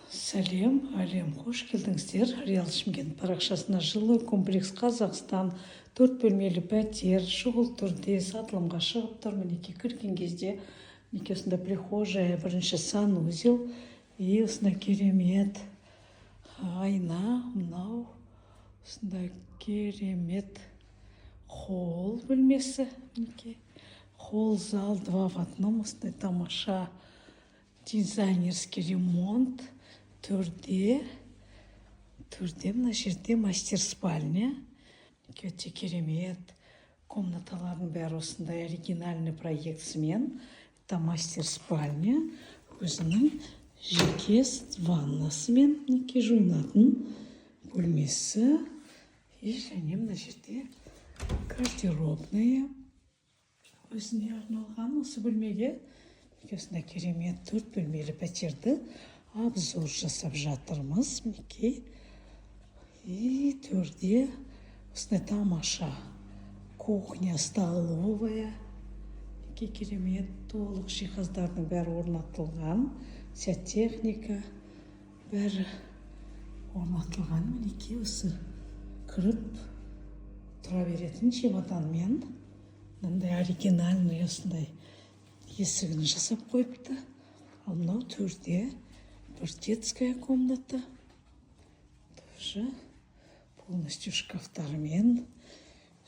Сәлем, әлем, қош келдіңіздер. Реал Шымкент парақшасына жилой комплекс Қазақстан 4 бөлмелі пәтер шұғыл түрде сатылымға шығып тұр. Мінекей кірген кезде осында прихожая, бірінші санузел и осында керемет айна, мынау осында керемет холл бөлмесі. Мінекей холл зал 2 в 1, осындай тамаша дизайнерский ремонт. Төрде мына жерде мастер спальня. Өте керемет. Комнаталардың бәрі осындай оригинальный проектісімен. Это мастер спальня. Өзінің жеке ваннасымен жуынатын бөлмесі. И және мына жерде гардеробная. Өзіне арналған осы бөлмеге. Осындай керемет 4 бөлмелі пәтерді обзор жасап жатырмыз. Мінекей. И төрде осындай тамаша кухня, столовая. Мінекей керемет, толық жиһаздардың бәрі орнатылған. Техника бәрі орнатылған. Мінекей осы кіріп тұра беретін чемоданмен. Мынандай оригинальный осындай есігін жасап қойыпты. Ал мынау төрде бір детская комната. Тоже полностью шкафтармен.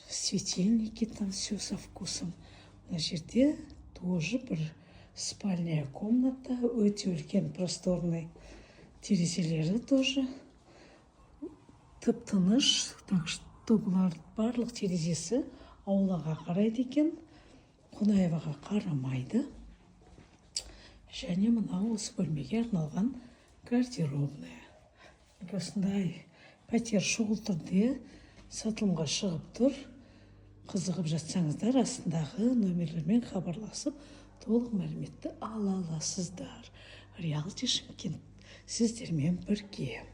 Светильники там все со вкусом. На жерде тоже бір спальная комната. Өте үлкен просторный. Терезелері тоже тып-тыныш. Так что бұлар барлық терезесі аулаға қарайды екен. Қонаеваға қарамайды. Және мынау осы бөлмеге арналған гардеробная. Осындай пәтер шұғыл түрде сатылымға шығып тұр. Қызығып жатсаңыздар, астындағы номерлермен хабарласып, толық мәліметті ала аласыздар. Реал Шымкент сіздермен бірге.